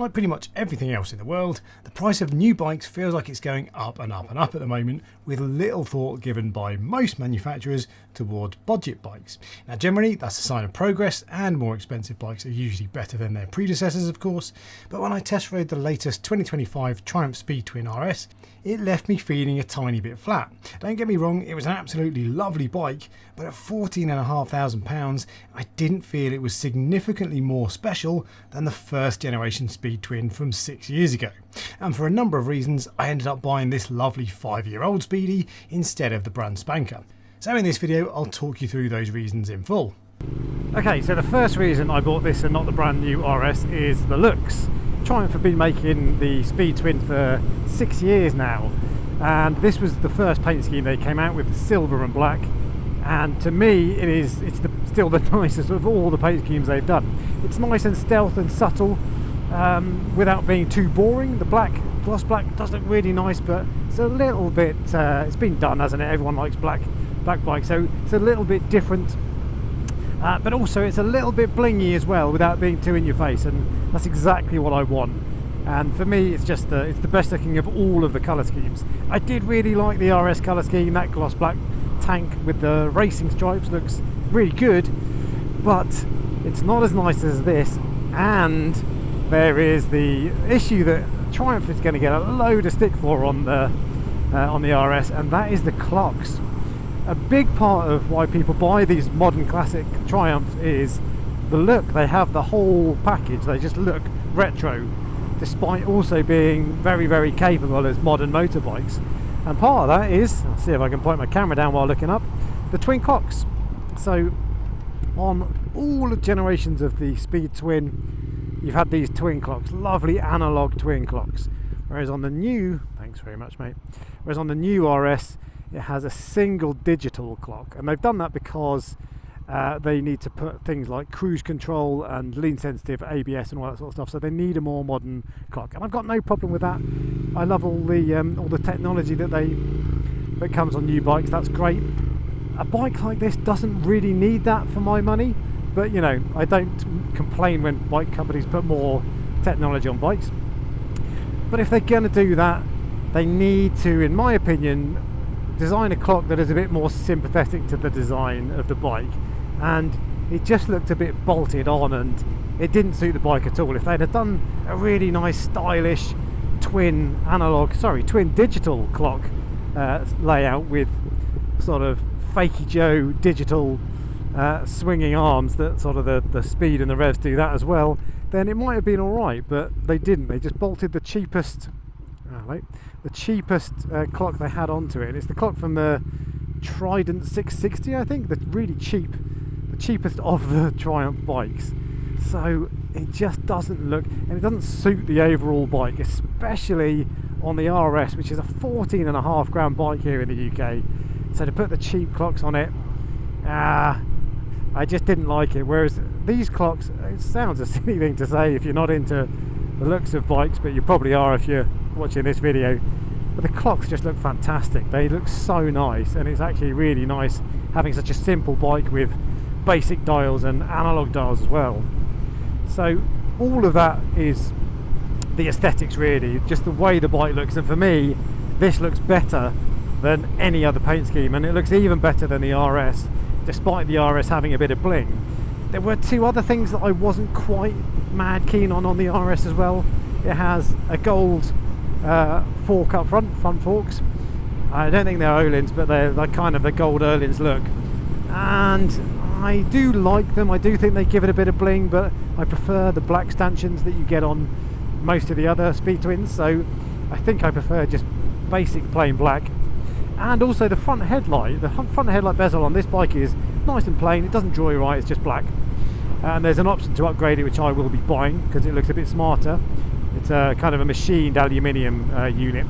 Like pretty much everything else in the world, the price of new bikes feels like it's going up and up and up at the moment, with little thought given by most manufacturers towards budget bikes. Now generally that's a sign of progress, and more expensive bikes are usually better than their predecessors of course, but when I test rode the latest 2025 Triumph Speed Twin RS, it left me feeling a tiny bit flat. Don't get me wrong, it was an absolutely lovely bike, but at £14,500 I didn't feel it was significantly more special than the first generation Speed Twin from 6 years ago. And for a number of reasons I ended up buying this lovely 5-year-old Speedy instead of the brand spanker. So in this video I'll talk you through those reasons in full. Okay, so the first reason I bought this and not the brand new RS is the looks. Triumph have been making the Speed Twin for 6 years now, and this was the first paint scheme they came out with, silver and black, and to me it's still the nicest of all the paint schemes they've done. It's nice and stealth and subtle without being too boring. The gloss black does look really nice, but it's a little bit it's been done, hasn't it? Everyone likes black bikes, so it's a little bit different. But also it's a little bit blingy as well without being too in your face, and that's exactly what I want. And for me it's just it's the best looking of all of the colour schemes. I did really like the RS colour scheme. That gloss black tank with the racing stripes looks really good, but it's not as nice as this. And there is the issue that Triumph is going to get a load of stick for on the RS, and that is the clocks. A big part of why people buy these modern classic Triumphs is the look. They have the whole package. They just look retro, despite also being very, very capable as modern motorbikes. And part of that is, I'll see if I can point my camera down while looking up, the twin clocks. So on all generations of the Speed Twin, you've had these twin clocks, lovely analog twin clocks. Whereas on the new, thanks very much mate, whereas on the new RS, it has a single digital clock, and they've done that because they need to put things like cruise control and lean sensitive ABS and all that sort of stuff, so they need a more modern clock, and I've got no problem with that. I love all the technology that comes on new bikes. That's great. A bike like this doesn't really need that for my money, but you know, I don't complain when bike companies put more technology on bikes. But if they're going to do that, they need to, in my opinion, design a clock that is a bit more sympathetic to the design of the bike, and it just looked a bit bolted on and it didn't suit the bike at all. If they'd have done a really nice stylish twin digital clock layout with sort of fakey Joe digital swinging arms that sort of the speed and the revs do that as well, then it might have been alright, but they didn't. They just bolted the cheapest clock they had onto it, and it's the clock from the Trident 660, I think, the cheapest of the Triumph bikes. So it just doesn't look, and it doesn't suit the overall bike, especially on the RS, which is a £14.5 bike here in the UK. So to put the cheap clocks on it, I just didn't like it. Whereas these clocks, it sounds a silly thing to say if you're not into the looks of bikes, but you probably are if you're watching this video, but the clocks just look fantastic. They look so nice, and it's actually really nice having such a simple bike with basic dials and analog dials as well. So all of that is the aesthetics, really, just the way the bike looks, and for me this looks better than any other paint scheme, and it looks even better than the RS, despite the RS having a bit of bling. There were two other things that I wasn't quite mad keen on the RS as well. It has a gold fork up front forks. I don't think they're Öhlins, but they're kind of the gold Öhlins look, and I do like them. I do think they give it a bit of bling, but I prefer the black stanchions that you get on most of the other Speed Twins, so I think I prefer just basic plain black. And also the front headlight bezel on this bike is nice and plain. It doesn't draw your eye, it's just black, and there's an option to upgrade it, which I will be buying because it looks a bit smarter. It's a kind of a machined aluminium unit,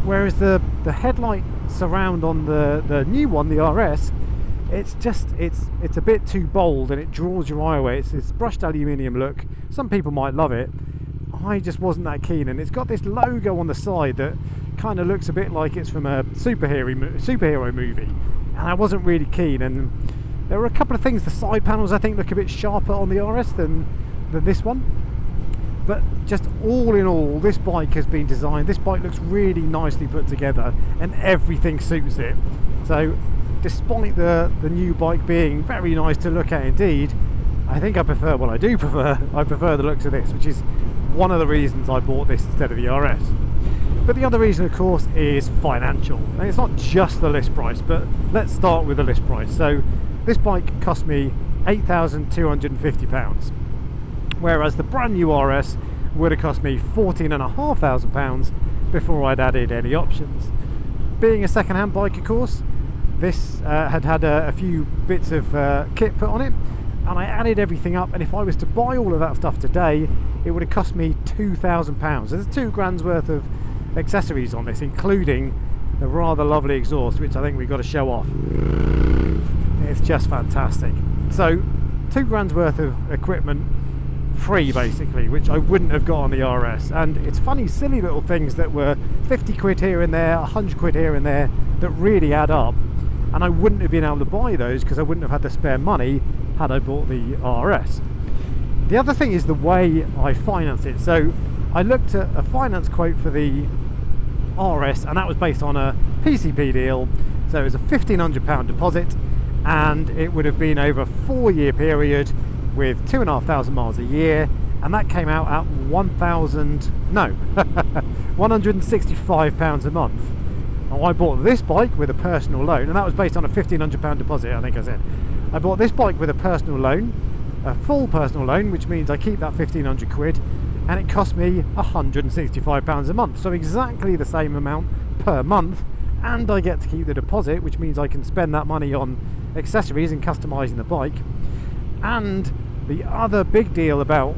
whereas the headlight surround on the new one, the RS, it's a bit too bold and it draws your eye away. It's brushed aluminium look. Some people might love it. I just wasn't that keen, and it's got this logo on the side that kind of looks a bit like it's from a superhero movie, and I wasn't really keen. And there were a couple of things, the side panels I think look a bit sharper on the RS than this one. But just all in all, this bike has been designed, this bike looks really nicely put together and everything suits it. So despite the new bike being very nice to look at indeed, I think I prefer the looks of this, which is one of the reasons I bought this instead of the RS. But the other reason, of course, is financial. And it's not just the list price, but let's start with the list price. So this bike cost me £8,250, whereas the brand new RS would have cost me £14,500 before I'd added any options. Being a second-hand bike, of course, this had a few bits of kit put on it, and I added everything up, and if I was to buy all of that stuff today, it would have cost me £2,000. There's £2,000 worth of accessories on this, including the rather lovely exhaust, which I think we've got to show off. It's just fantastic. So £2,000 worth of equipment free, basically, which I wouldn't have got on the RS. And it's funny, silly little things that were 50 quid here and there, 100 quid here and there, that really add up, and I wouldn't have been able to buy those because I wouldn't have had the spare money had I bought the RS. The other thing is the way I financed it. So I looked at a finance quote for the RS, and that was based on a PCP deal. So it was a £1,500 deposit, and it would have been over a 4-year period with 2,500 miles a year, and that came out at £165 a month. Now, I bought this bike with a personal loan, and that was based on a £1,500 deposit, I think I said. I bought this bike with a personal loan, a full personal loan, which means I keep that 1,500 quid, and it cost me £165 a month, so exactly the same amount per month, and I get to keep the deposit, which means I can spend that money on accessories and customising the bike. And the other big deal about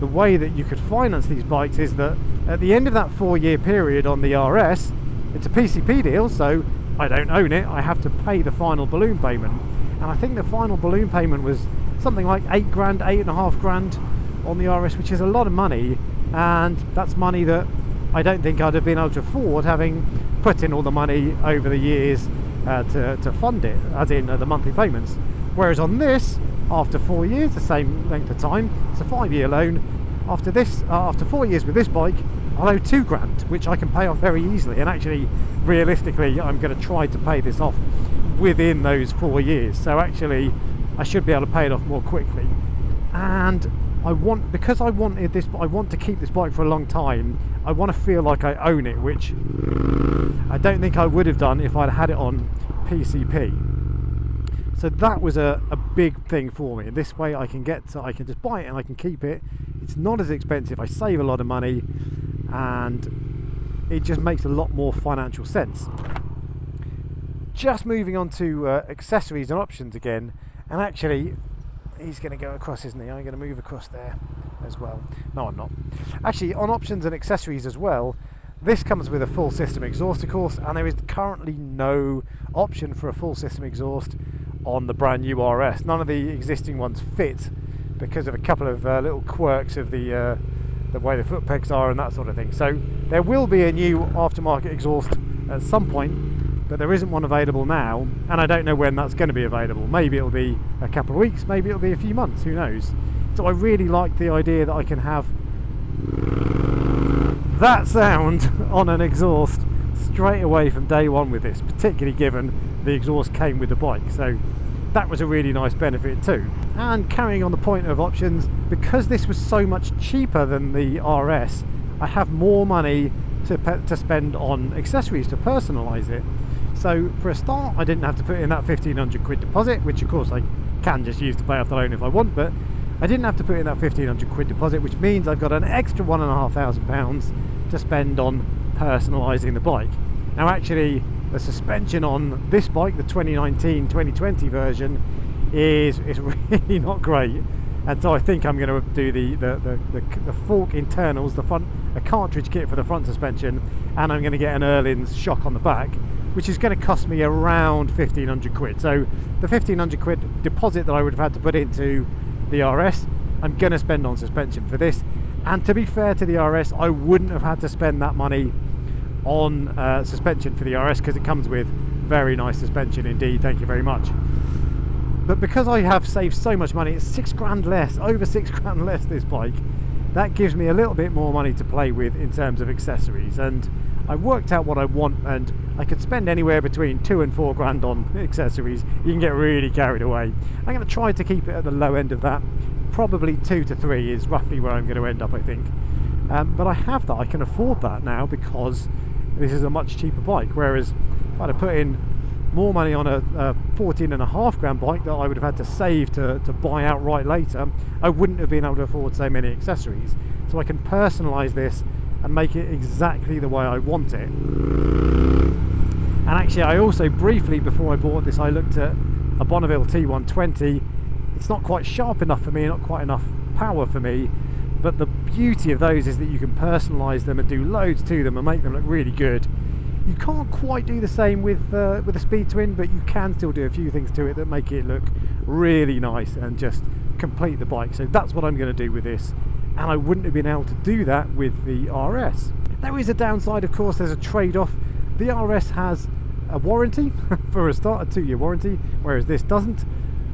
the way that you could finance these bikes is that at the end of that 4-year period on the RS, it's a PCP deal, so I don't own it, I have to pay the final balloon payment. And I think the final balloon payment was something like £8,000, £8,500 on the RS, which is a lot of money, and that's money that I don't think I'd have been able to afford, having put in all the money over the years to fund it, as in the monthly payments. Whereas on this, after 4 years, the same length of time, it's a 5-year loan. After 4 years with this bike, I'll owe £2,000, which I can pay off very easily. And actually, realistically, I'm going to try to pay this off within those 4 years. So actually, I should be able to pay it off more quickly. And because I want to keep this bike for a long time, I want to feel like I own it, which I don't think I would have done if I'd had it on PCP. So that was a big thing for me. This way I can just buy it and I can keep it. It's not as expensive, I save a lot of money, and it just makes a lot more financial sense. Just moving on to accessories and options again, and actually he's going to go across, isn't he? I'm going to move across there as well. No, I'm not. Actually, on options and accessories as well, this comes with a full system exhaust, of course, and there is currently no option for a full system exhaust on the brand new RS. None of the existing ones fit because of a couple of little quirks of the way the foot pegs are and that sort of thing. So there will be a new aftermarket exhaust at some point, but there isn't one available now, and I don't know when that's going to be available. Maybe it'll be a couple of weeks, maybe it'll be a few months, who knows. So I really like the idea that I can have that sound on an exhaust straight away from day one with this, particularly given the exhaust came with the bike. So that was a really nice benefit too. And carrying on the point of options, because this was so much cheaper than the RS, I have more money to spend on accessories to personalise it. So for a start, I didn't have to put in that 1,500 quid deposit, which of course I can just use to pay off the loan if I want, but I didn't have to put in that 1,500 quid deposit, which means I've got an extra £1,500 to spend on personalising the bike. Now actually, the suspension on this bike, the 2019-2020 version, is really not great, and so I think I'm going to do the fork internals, a cartridge kit for the front suspension, and I'm going to get an Öhlins shock on the back, which is going to cost me around 1,500 quid. So the 1,500 quid deposit that I would have had to put into the RS, I'm going to spend on suspension for this. And to be fair to the RS, I wouldn't have had to spend that money on suspension for the RS, because it comes with very nice suspension indeed, thank you very much. But because I have saved so much money, it's £6,000 less, over £6,000 less this bike, that gives me a little bit more money to play with in terms of accessories, and I've worked out what I want, and I could spend anywhere between 2 and 4 grand on accessories. You can get really carried away. I'm going to try to keep it at the low end of that. Probably 2 to 3 is roughly where I'm going to end up, I think. But I have that, I can afford that now because this is a much cheaper bike, whereas if I'd have put in more money on a 14.5 grand bike that I would have had to save to buy outright later, I wouldn't have been able to afford so many accessories. So I can personalise this and make it exactly the way I want it. And actually, I also briefly, before I bought this, I looked at a Bonneville T120. It's not quite sharp enough for me, not quite enough power for me, but the beauty of those is that you can personalise them and do loads to them and make them look really good. You can't quite do the same with a Speed Twin, but you can still do a few things to it that make it look really nice and just complete the bike. So that's what I'm going to do with this, and I wouldn't have been able to do that with the RS. There is a downside, of course. There's a trade-off. The RS has a warranty for a start, a 2-year warranty, whereas this doesn't.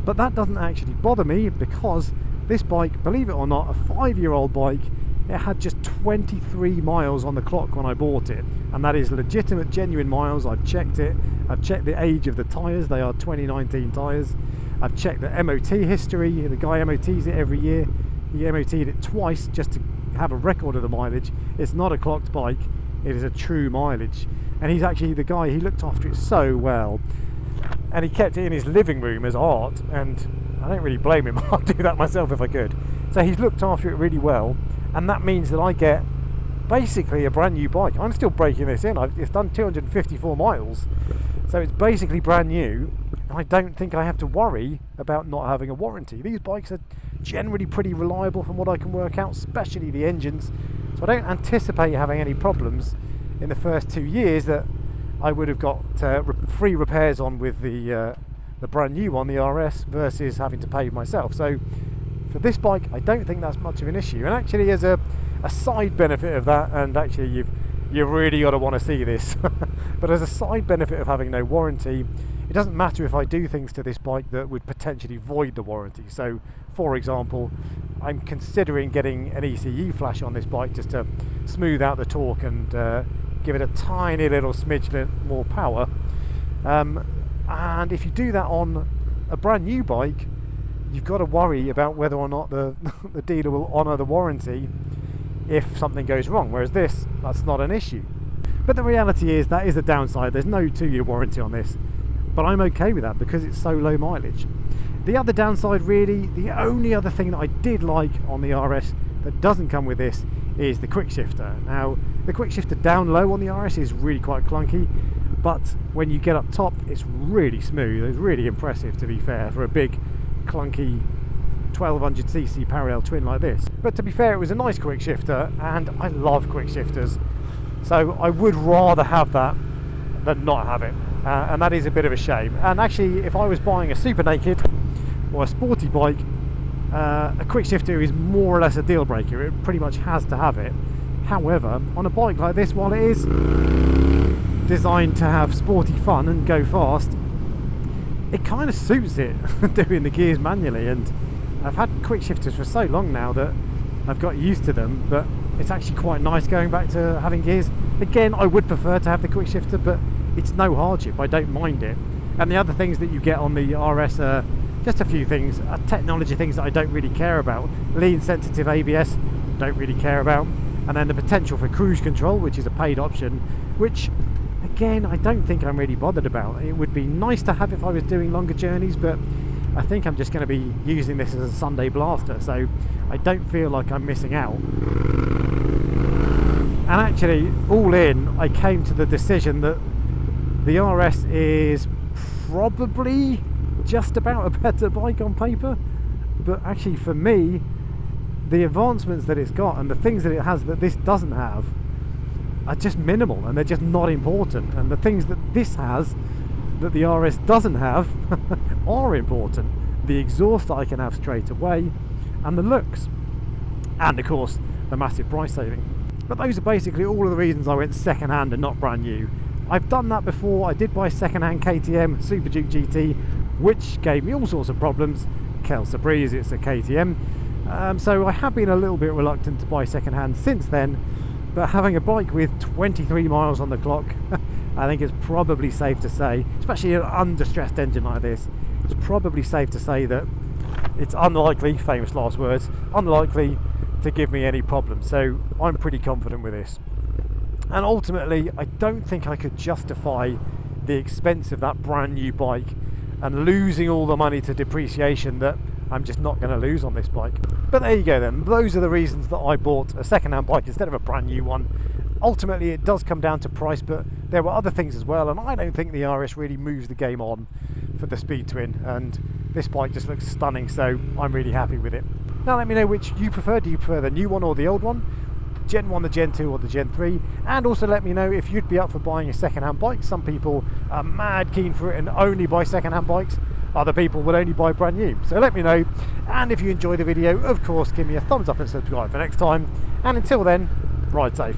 But that doesn't actually bother me because this bike, believe it or not, a 5-year-old bike, it had just 23 miles on the clock when I bought it, and that is legitimate, genuine miles. I've checked it. I've checked the age of the tyres. They are 2019 tyres. I've checked the MOT history. The guy MOTs it every year. He MOT'd it twice just to have a record of the mileage. It's not a clocked bike. It is a true mileage. And he's actually the guy, he looked after it so well. And he kept it in his living room as art, and I don't really blame him. I'd do that myself if I could. So he's looked after it really well, and that means that I get basically a brand new bike. I'm still breaking this in. It's done 254 miles, so it's basically brand new, and I don't think I have to worry about not having a warranty. These bikes are generally pretty reliable from what I can work out, especially the engines, so I don't anticipate having any problems in the first 2 years that I would have got free repairs on with the brand new one, the RS, versus having to pay myself. So for this bike, I don't think that's much of an issue. And actually, as a side benefit of that, and actually you've really got to want to see this, but as a side benefit of having no warranty, it doesn't matter if I do things to this bike that would potentially void the warranty. So for example, I'm considering getting an ECU flash on this bike just to smooth out the torque and give it a tiny little smidge more power. And if you do that on a brand new bike, you've got to worry about whether or not the dealer will honour the warranty if something goes wrong, whereas this, that's not an issue. But the reality is that is a downside. There's no 2-year warranty on this, but I'm okay with that because it's so low mileage. The other downside, really, the only other thing that I did like on the RS that doesn't come with this is the quick shifter. Now, the quick shifter down low on the RS is really quite clunky, but when you get up top, it's really smooth. It's really impressive, to be fair, for a big, clunky 1200cc parallel twin like this. But to be fair, it was a nice quick shifter, and I love quick shifters, so I would rather have that than not have it, and that is a bit of a shame. And actually, if I was buying a super naked or a sporty bike, a quick shifter is more or less a deal breaker. It pretty much has to have it. However, on a bike like this, while it is designed to have sporty fun and go fast, it kind of suits it doing the gears manually. And I've had quick shifters for so long now that I've got used to them, but it's actually quite nice going back to having gears. Again, I would prefer to have the quick shifter, but it's no hardship. I don't mind it. And the other things that you get on the RS are just a few things, technology things that I don't really care about. Lean sensitive ABS, don't really care about. And then the potential for cruise control, which is a paid option, which again, I don't think I'm really bothered about. It would be nice to have if I was doing longer journeys, but I think I'm just going to be using this as a Sunday blaster, so I don't feel like I'm missing out. And actually, all in, I came to the decision that the RS is probably just about a better bike on paper, but actually for me, the advancements that it's got and the things that it has that this doesn't have are just minimal, and they're just not important. And the things that this has that the RS doesn't have are important. The exhaust that I can have straight away, and the looks, and of course the massive price saving. But those are basically all of the reasons I went second hand and not brand new. I've done that before. I did buy second hand KTM Super Duke GT, which gave me all sorts of problems. Kelsa Breeze, it's a KTM. So I have been a little bit reluctant to buy second hand since then, but having a bike with 23 miles on the clock, I think it's probably safe to say, especially an under-stressed engine like this, it's probably safe to say that it's unlikely, famous last words, unlikely to give me any problems. So I'm pretty confident with this. And ultimately, I don't think I could justify the expense of that brand new bike and losing all the money to depreciation that I'm just not going to lose on this bike. But there you go then, those are the reasons that I bought a second-hand bike instead of a brand new one. Ultimately it does come down to price, but there were other things as well, and I don't think the RS really moves the game on for the Speed Twin, and this bike just looks stunning, so I'm really happy with it. Now let me know which you prefer. Do you prefer the new one or the old one? Gen 1, the Gen 2 or the Gen 3, and also let me know if you'd be up for buying a second-hand bike. Some people are mad keen for it and only buy second-hand bikes. Other people will only buy brand new. So let me know, and if you enjoy the video, of course, give me a thumbs up and subscribe for next time, and until then, ride safe.